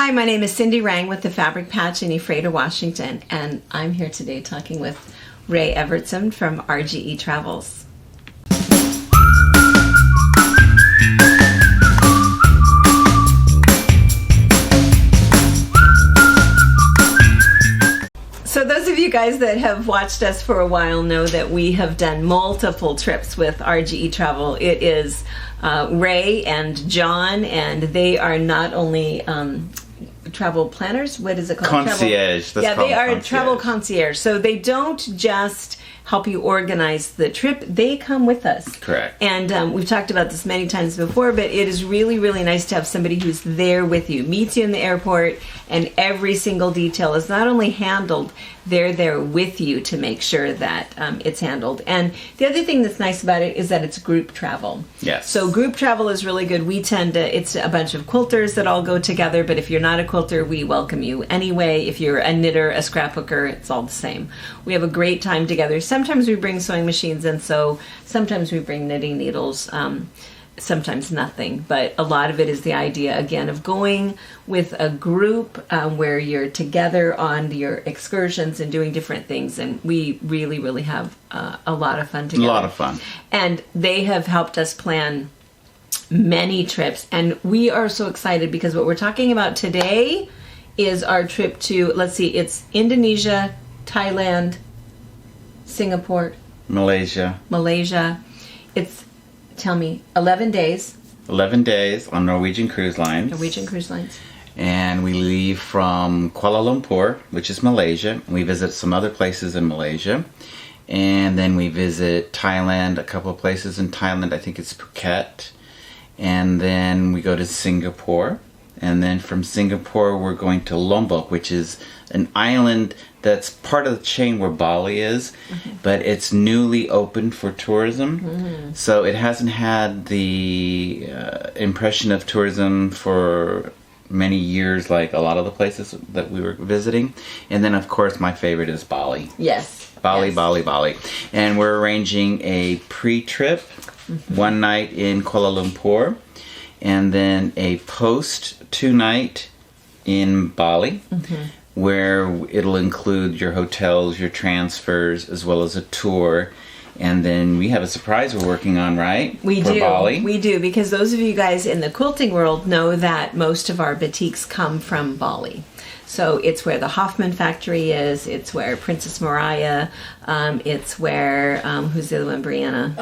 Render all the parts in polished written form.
Hi, my name is Cindy Rang with the Fabric Patch in Ephrata, Washington, and I'm here today talking with Ray Evertson from RGE Travels. So those of you guys that have watched us for a while know that we have done multiple trips with RGE Travel. It is Ray and John, and they are not only travel planners. What is it called? Concierge. They are travel concierge. So they don't just help you organize the trip. They come with us. Correct. And we've talked about this many times before, but it is really, really nice to have somebody who's there with you, meets you in the airport, and every single detail is not only handled, they're there with you to make sure that it's handled. And the other thing that's nice about it is that it's group travel. Yes. So group travel is really good. We tend to, it's a bunch of quilters that all go together, but if you're not a quilter, we welcome you anyway. If you're a knitter, a scrapbooker, it's all the same. We have a great time together. Sometimes we bring sewing machines, and so sometimes we bring knitting needles. Sometimes nothing, but a lot of it is the idea, again, of going with a group where you're together on your excursions and doing different things, and we really, really have a lot of fun together. A lot of fun. And they have helped us plan many trips, and we are so excited because what we're talking about today is our trip to, let's see, it's Indonesia, Thailand, Singapore, Malaysia. It's, tell me, 11 days. 11 days on Norwegian Cruise Lines. Norwegian Cruise Lines. And we leave from Kuala Lumpur, which is Malaysia. We visit some other places in Malaysia. And then we visit Thailand, a couple of places in Thailand. I think it's Phuket. And then we go to Singapore. And then from Singapore, we're going to Lombok, which is an island that's part of the chain where Bali is, but it's newly opened for tourism. So it hasn't had the impression of tourism for many years like a lot of the places that we were visiting. And then, of course, my favorite is Bali. Yes. Bali. And we're arranging a pre-trip, one night in Kuala Lumpur, and then a post 2-night in Bali, where it'll include your hotels, your transfers, as well as a tour. And then we have a surprise we're working on, right? We For do. Bali. We do, because those of you guys in the quilting world know that most of our batiks come from Bali. So it's where the Hoffman factory is. It's where Princess Mariah. It's where, who's the other one, Brianna?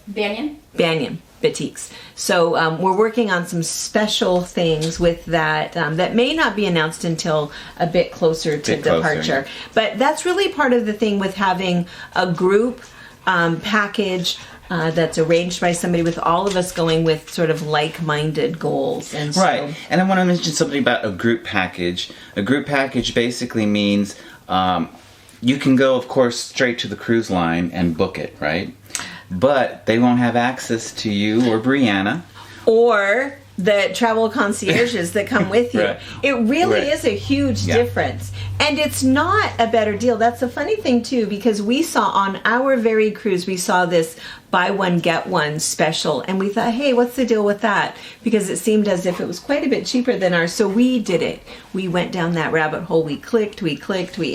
Banyan Batiks. So we're working on some special things with that that may not be announced until a bit closer to departure. But that's really part of the thing with having a group package that's arranged by somebody, with all of us going with sort of like-minded goals. And so, right. And I want to mention something about a group package. A group package basically means you can go, of course, straight to the cruise line and book it, right? But they won't have access to you or Brianna. Or the travel concierges that come with you. Right. It really is a huge difference. And it's not a better deal. That's the funny thing, too, because we saw on our very cruise, we saw this buy one, get one special. And we thought, hey, what's the deal with that? Because it seemed as if it was quite a bit cheaper than ours. So we did it. We went down that rabbit hole. We clicked, we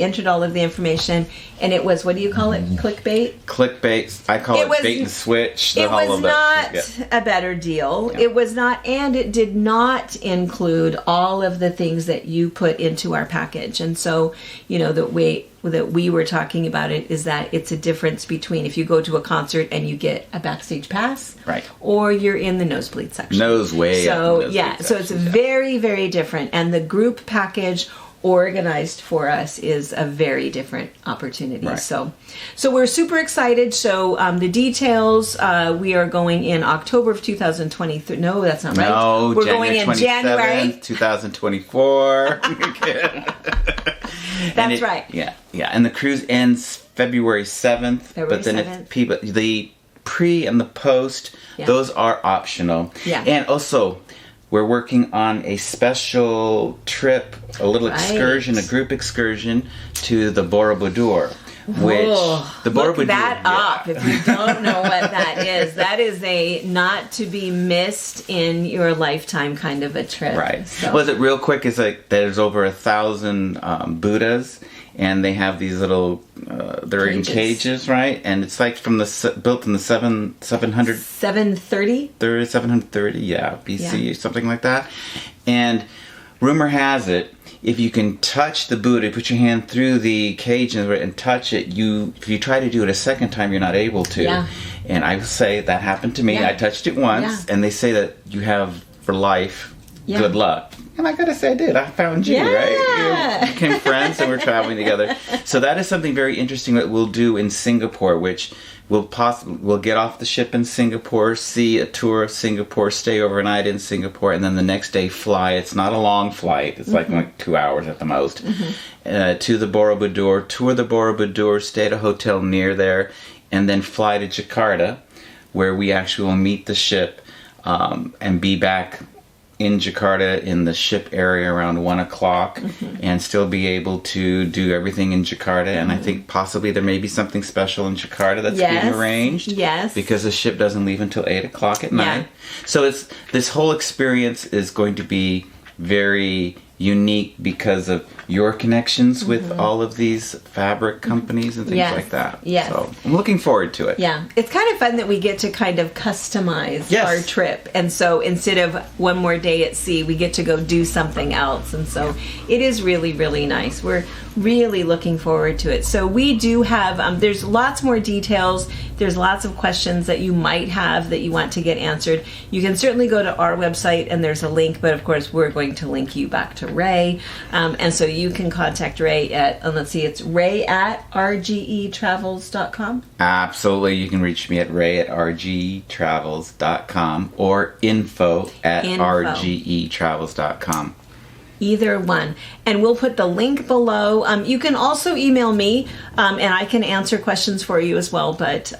entered all of the information. And it was, what do you call it? Clickbait? Clickbait. I call it bait and switch. It was not a better deal. Yeah. It was not, and it did not include all of the things that you put into our package. And so, you know, the way that we were talking about it is that it's a difference between if you go to a concert and you get a backstage pass, right, or you're in the nosebleed section. So it's very, very different. And the group package organized for us is a very different opportunity. Right. So we're super excited. So the details, we are going in October of 2023. No, that's not right. No, we're going in January 2024. That's right. Yeah. And the cruise ends February 7th. But then 7th. The pre and the post, those are optional. Yeah. And also, we're working on a special trip, a little excursion, a group excursion to the Borobudur, which the look Borobudur, that up if you don't know what that is. That is a not to be missed in your lifetime kind of a trip. Right. So. Was it real quick? Is like there's over 1,000 Buddhas, and they have these little. They're in cages, right? And it's like from built in the 730. 730, yeah, BC or something like that. And rumor has it, if you can touch the Buddha, put your hand through the cage and touch it, if you try to do it a second time, you're not able to. Yeah. And I will say that happened to me. Yeah. I touched it once, and they say that you have for life good luck. And I gotta say I did. I found you, right? We became friends and we're traveling together. So that is something very interesting that we'll do in Singapore, which we'll get off the ship in Singapore, see a tour of Singapore, stay overnight in Singapore, and then the next day fly. It's not a long flight. It's like 2 hours at the most. To the Borobudur, tour the Borobudur, stay at a hotel near there, and then fly to Jakarta, where we actually will meet the ship and be back in Jakarta in the ship area around 1 o'clock and still be able to do everything in Jakarta. And I think possibly there may be something special in Jakarta that's being arranged. Yes. Because the ship doesn't leave until 8 o'clock at night. So this whole experience is going to be very unique because of your connections with all of these fabric companies and things like that. Yes. So I'm looking forward to it. Yeah. It's kind of fun that we get to kind of customize our trip. And so instead of one more day at sea, we get to go do something else. And so it is really, really nice. We're really looking forward to it. So we do have, there's lots more details. There's lots of questions that you might have that you want to get answered. You can certainly go to our website and there's a link, but of course we're going to link you back to Ray. And so you can contact Ray at, let's see, it's ray@rgetravels.com. Absolutely. You can reach me at ray@rgetravels.com or info@rgetravels.com. Either one. And we'll put the link below. You can also email me, and I can answer questions for you as well, but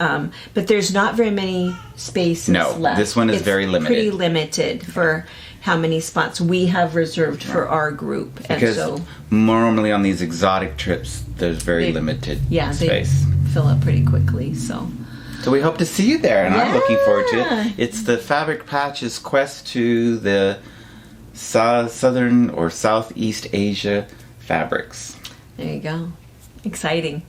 there's not very many spaces left. No, this one is very limited. Pretty limited for how many spots we have reserved for our group. Because normally on these exotic trips, there's very limited space. They fill up pretty quickly, so we hope to see you there, and I'm looking forward to it. It's the Fabric Patch's quest to the Southern or Southeast Asia fabrics. There you go. Exciting.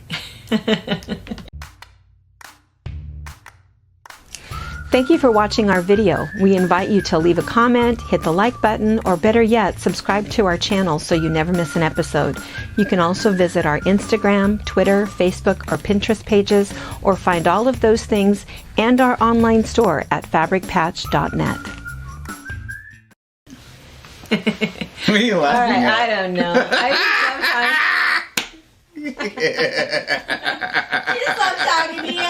Thank you for watching our video. We invite you to leave a comment, hit the like button, or better yet, subscribe to our channel so you never miss an episode. You can also visit our Instagram, Twitter, Facebook, or Pinterest pages, or find all of those things and our online store at fabricpatch.net. What are you laughing at? I don't know. I just love talking to you.